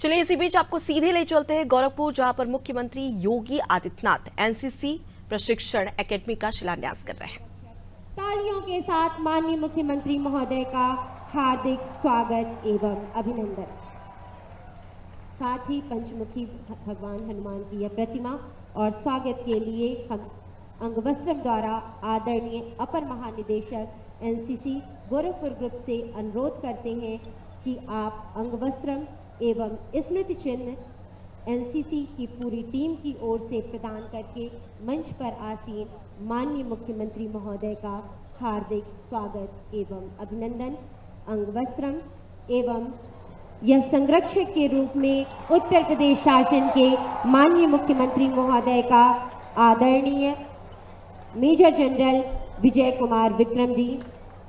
चलिए इसी बीच आपको सीधे ले चलते हैं गोरखपुर, जहां पर मुख्यमंत्री योगी आदित्यनाथ एनसीसी प्रशिक्षण एकेडमी का शिलान्यास कर रहे हैं। तालियों के साथ माननीय मुख्यमंत्री महोदय का हार्दिक स्वागत एवं अभिनंदन। साथ ही पंचमुखी भगवान हनुमान की यह प्रतिमा और स्वागत के लिए हम अंगवस्त्रम द्वारा आदरणीय अपर महानिदेशक एनसीसी गोरखपुर ग्रुप से अनुरोध करते हैं कि आप अंगवस्त्रम एवं स्मृति चिन्ह एनसीसी की पूरी टीम की ओर से प्रदान करके मंच पर आसीन माननीय मुख्यमंत्री महोदय का हार्दिक स्वागत एवं अभिनंदन। अंगवस्त्रम एवं यह संरक्षक के रूप में उत्तर प्रदेश शासन के माननीय मुख्यमंत्री महोदय का आदरणीय मेजर जनरल विजय कुमार विक्रम जी,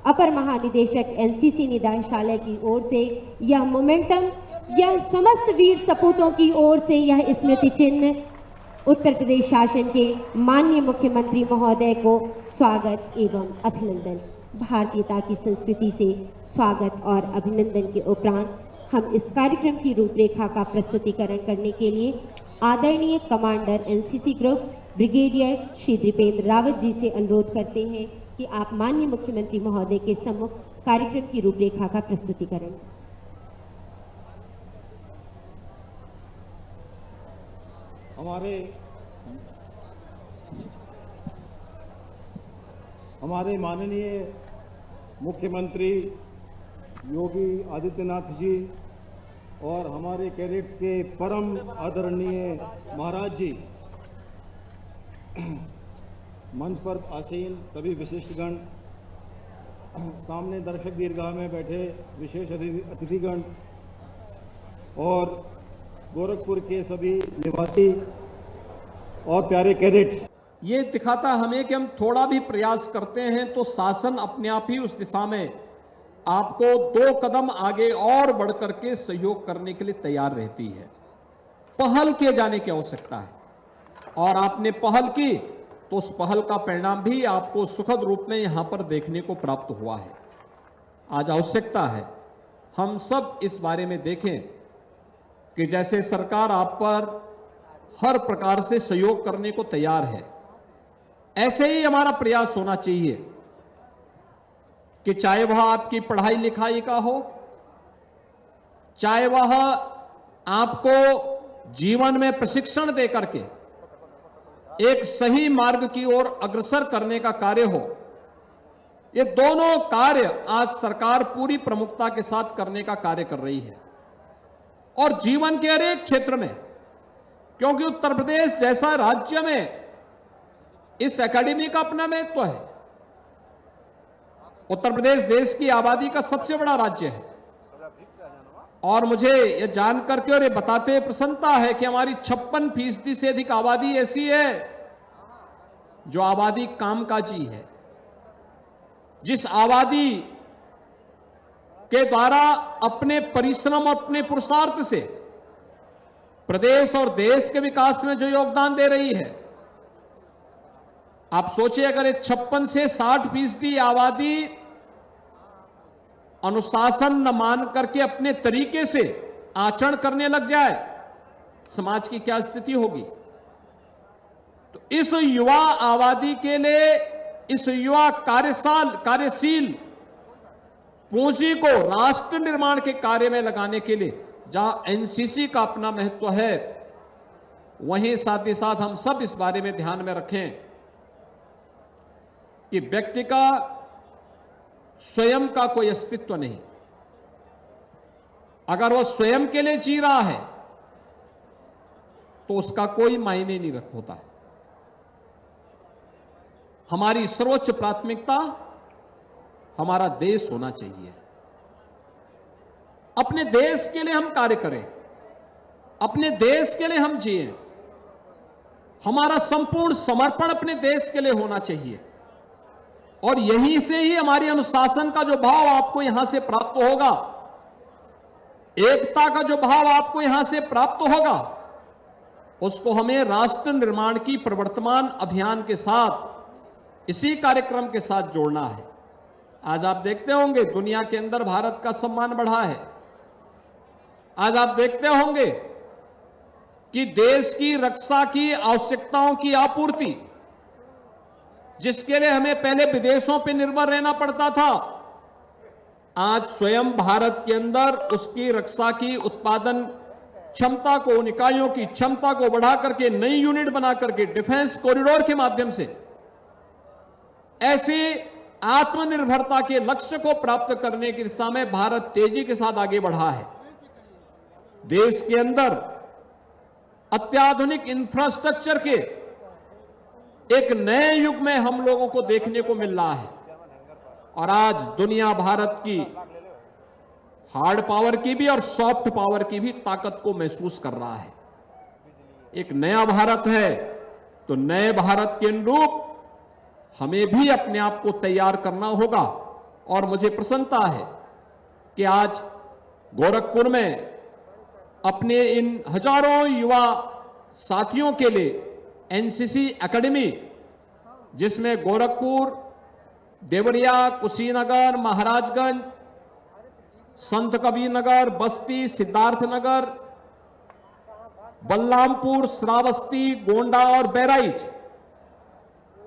अपर महानिदेशक एनसीसी निदेशालय की ओर से यह मोमेंटम, यह समस्त वीर सपूतों की ओर से यह स्मृति चिन्ह उत्तर प्रदेश शासन के माननीय मुख्यमंत्री महोदय को स्वागत एवं अभिनंदन। भारतीयता की संस्कृति से स्वागत और अभिनंदन के उपरांत हम इस कार्यक्रम की रूपरेखा का प्रस्तुतिकरण करने के लिए आदरणीय commander NCC group brigadier Shri Dipendra Rawat ji से अनुरोध करते हैं कि आप माननीय मुख्यमंत्री महोदय के सम्मुख कार्यक्रम की रूपरेखा का प्रस्तुतिकरण। हमारे माननीय मुख्यमंत्री योगी आदित्यनाथ जी और हमारे कैडेट्स के परम आदरणीय महाराज जी, मंच पर आसीन सभी विशिष्टगण, सामने दर्शक दीर्घा में बैठे विशेष अतिथिगण और गोरखपुर के सभी निवासी और प्यारे कैडेट्स। ये दिखाता हमें कि हम थोड़ा भी प्रयास करते हैं तो शासन अपने आप ही उस दिशा में आपको 2 कदम आगे और बढ़ करके सहयोग करने के लिए तैयार रहती है। पहल किए जाने की आवश्यकता है और आपने पहल की तो उस पहल का परिणाम भी आपको सुखद रूप में यहां पर देखने को प्राप्त हुआ है। आज आवश्यकता है हम सब इस बारे में देखें कि जैसे सरकार आप पर हर प्रकार से सहयोग करने को तैयार है, ऐसे ही हमारा प्रयास होना चाहिए कि चाहे वह आपकी पढ़ाई लिखाई का हो, चाहे वह आपको जीवन में प्रशिक्षण दे करके एक सही मार्ग की ओर अग्रसर करने का कार्य हो। ये दोनों कार्य आज सरकार पूरी प्रमुखता के साथ करने का कार्य कर रही है और जीवन के हर एक क्षेत्र में, क्योंकि उत्तर प्रदेश जैसा राज्य में इस एकेडमी का अपना महत्व है। उत्तर प्रदेश देश की आबादी का सबसे बड़ा राज्य है और मुझे यह जान करके और ये बताते हुए प्रसन्नता है कि हमारी 56% से अधिक आबादी ऐसी है जो आबादी कामकाजी है, जिस आबादी के द्वारा अपने परिश्रम और अपने पुरुषार्थ से प्रदेश और देश के विकास में जो योगदान दे रही है। आप सोचिए, अगर ये 56 से 60% आबादी अनुशासन न मान करके अपने तरीके से आचरण करने लग जाए, समाज की क्या स्थिति होगी। तो इस युवा आबादी के लिए, इस युवा कार्यशील पूंजी को राष्ट्र निर्माण के कार्य में लगाने के लिए जहां एनसीसी का अपना महत्व है, वहीं साथ ही साथ हम सब इस बारे में ध्यान में रखें कि व्यक्ति का स्वयं का कोई अस्तित्व नहीं। अगर वह स्वयं के लिए जी रहा है तो उसका कोई मायने नहीं होता है। हमारी सर्वोच्च प्राथमिकता हमारा देश होना चाहिए। अपने देश के लिए हम कार्य करें, अपने देश के लिए हम जिएं। हमारा संपूर्ण समर्पण अपने देश के लिए होना चाहिए और यहीं से ही हमारी अनुशासन का जो भाव आपको यहां से प्राप्त होगा, एकता का जो भाव आपको यहां से प्राप्त होगा, उसको हमें राष्ट्र निर्माण की प्रवर्तमान अभियान के साथ, इसी कार्यक्रम के साथ जोड़ना है। आज आप देखते होंगे दुनिया के अंदर भारत का सम्मान बढ़ा है। आज आप देखते होंगे कि देश की रक्षा की आवश्यकताओं की आपूर्ति, जिसके लिए हमें पहले विदेशों पर निर्भर रहना पड़ता था, आज स्वयं भारत के अंदर उसकी रक्षा की उत्पादन क्षमता को, उन इकाइयों की क्षमता को बढ़ा करके नई यूनिट बना करके डिफेंस कॉरिडोर के माध्यम से ऐसे आत्मनिर्भरता के लक्ष्य को प्राप्त करने की दिशा में भारत तेजी के साथ आगे बढ़ा है। देश के अंदर अत्याधुनिक इंफ्रास्ट्रक्चर के एक नए युग में हम लोगों को देखने को मिल रहा है और आज दुनिया भारत की हार्ड पावर की भी और सॉफ्ट पावर की भी ताकत को महसूस कर रहा है। एक नया भारत है, तो नए भारत के अनुरूप हमें भी अपने आप को तैयार करना होगा और मुझे प्रसन्नता है कि आज गोरखपुर में अपने इन हजारों युवा साथियों के लिए एनसीसी एकेडमी, जिसमें गोरखपुर, देवरिया, कुशीनगर, महाराजगंज, संत कबीर नगर, बस्ती, सिद्धार्थनगर, बलरामपुर, श्रावस्ती, गोंडा और बहराइच,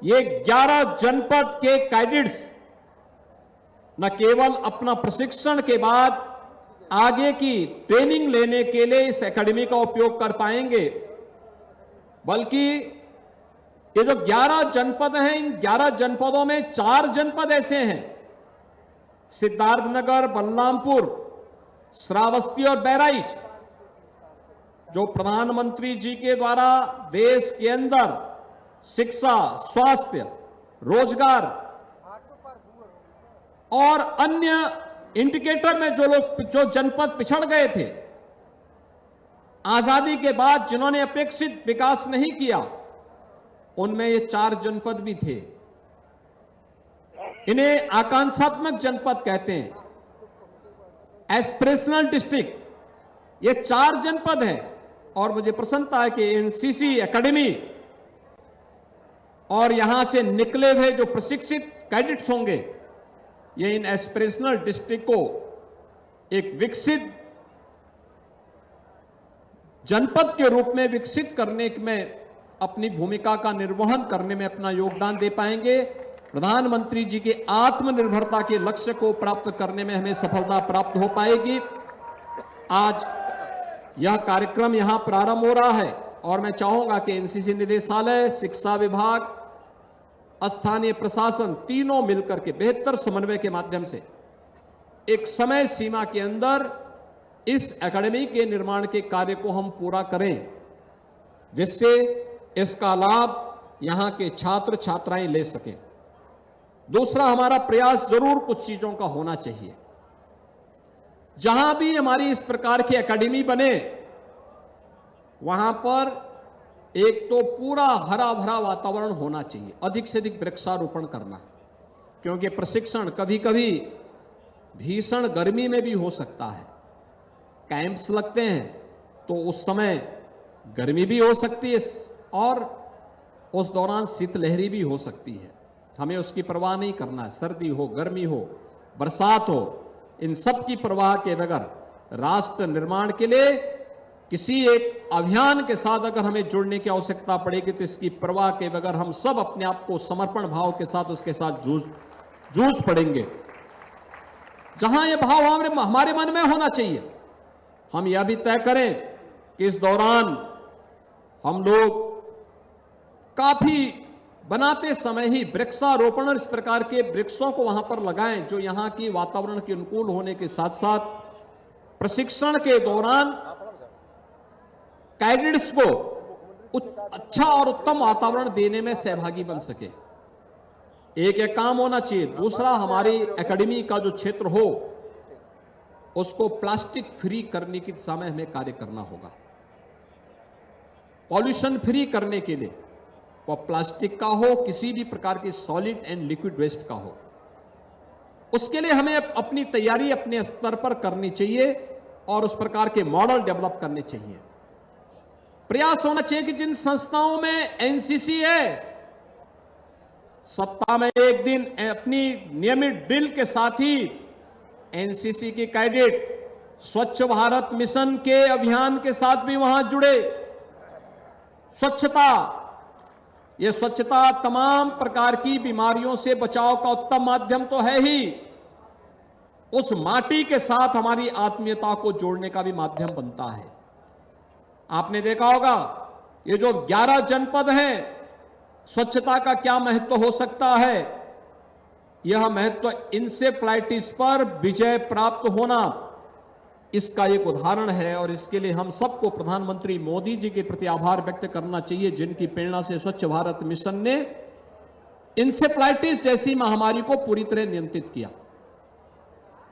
ये 11 जनपद के कैडेट्स न केवल अपना प्रशिक्षण के बाद आगे की ट्रेनिंग लेने के लिए इस एकेडमी का उपयोग कर पाएंगे, बल्कि ये जो 11 जनपद हैं, इन 11 जनपदों में 4 जनपद ऐसे हैं, सिद्धार्थनगर, बलरामपुर, श्रावस्ती और बहराइच, जो प्रधानमंत्री जी के द्वारा देश के अंदर शिक्षा, स्वास्थ्य, रोजगार और अन्य इंडिकेटर में जो जनपद पिछड़ गए थे, आजादी के बाद जिन्होंने अपेक्षित विकास नहीं किया, उनमें ये 4 जनपद भी थे। इन्हें आकांक्षात्मक जनपद कहते हैं, एस्पिरेशनल डिस्ट्रिक्ट। ये 4 जनपद हैं और मुझे प्रसन्नता है कि एनसीसी एकेडमी और यहां से निकले हुए जो प्रशिक्षित कैडेट्स होंगे, ये इन एस्पिरेशनल डिस्ट्रिक्ट को एक विकसित जनपद के रूप में विकसित करने में अपनी भूमिका का निर्वहन करने में अपना योगदान दे पाएंगे। प्रधानमंत्री जी के आत्मनिर्भरता के लक्ष्य को प्राप्त करने में हमें सफलता प्राप्त हो पाएगी। आज यह कार्यक्रम यहां प्रारंभ हो रहा है और मैं चाहूंगा कि एनसीसी निदेशालय, शिक्षा विभाग, स्थानीय प्रशासन तीनों मिलकर के बेहतर समन्वय के माध्यम से एक समय सीमा के अंदर इस एकेडमी के निर्माण के कार्य को हम पूरा करें, जिससे इसका लाभ यहां के छात्र छात्राएं ले सकें। दूसरा, हमारा प्रयास जरूर कुछ चीजों का होना चाहिए। जहां भी हमारी इस प्रकार की एकेडमी बने, वहां पर एक तो पूरा हरा भरा वातावरण होना चाहिए, अधिक से अधिक वृक्षारोपण करना, क्योंकि प्रशिक्षण कभी कभी भीषण गर्मी में भी हो सकता है। कैंप्स लगते हैं तो उस समय गर्मी भी हो सकती है और उस दौरान शीतलहरी भी हो सकती है। हमें उसकी परवाह नहीं करना है। सर्दी हो, गर्मी हो, बरसात हो, इन सब की परवाह के बगैर राष्ट्र निर्माण के लिए किसी एक अभियान के साथ अगर हमें जुड़ने की आवश्यकता पड़ेगी, तो इसकी परवाह के बगैर हम सब अपने आप को समर्पण भाव के साथ उसके साथ जूझ पड़ेंगे। जहां यह भाव हमारे मन में होना चाहिए, हम यह भी तय करें कि इस दौरान हम लोग काफी बनाते समय ही वृक्षारोपण और इस प्रकार के वृक्षों को वहां पर लगाएं, जो यहां की वातावरण के अनुकूल होने के साथ साथ प्रशिक्षण के दौरान कैडेट्स को अच्छा और उत्तम वातावरण देने में सहभागी बन सके। एक काम होना चाहिए। दूसरा, हमारी एकेडमी का जो क्षेत्र हो उसको प्लास्टिक फ्री करने की दिशा में हमें कार्य करना होगा। पॉल्यूशन फ्री करने के लिए, वह प्लास्टिक का हो, किसी भी प्रकार की सॉलिड एंड लिक्विड वेस्ट का हो, उसके लिए हमें अपनी तैयारी अपने स्तर पर करनी चाहिए और उस प्रकार के मॉडल डेवलप करने चाहिए। प्रयास होना चाहिए कि जिन संस्थाओं में एनसीसी है, सप्ताह में एक दिन अपनी नियमित ड्रिल के साथ ही एनसीसी के कैडेट स्वच्छ भारत मिशन के अभियान के साथ भी वहां जुड़े। स्वच्छता, यह स्वच्छता तमाम प्रकार की बीमारियों से बचाव का उत्तम माध्यम तो है ही, उस माटी के साथ हमारी आत्मीयता को जोड़ने का भी माध्यम बनता है। आपने देखा होगा ये जो 11 जनपद हैं, स्वच्छता का क्या महत्व हो सकता है। यह महत्व इंसेफ्लाइटिस पर विजय प्राप्त होना इसका एक उदाहरण है और इसके लिए हम सबको प्रधानमंत्री मोदी जी के प्रति आभार व्यक्त करना चाहिए, जिनकी प्रेरणा से स्वच्छ भारत मिशन ने इंसेफ्लाइटिस जैसी महामारी को पूरी तरह नियंत्रित किया।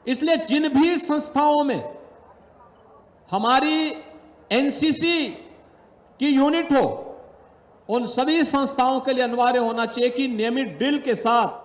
इसलिए जिन भी संस्थाओं में हमारी एनसीसी की यूनिट हो, उन सभी संस्थाओं के लिए अनिवार्य होना चाहिए कि नियमित ड्रिल के साथ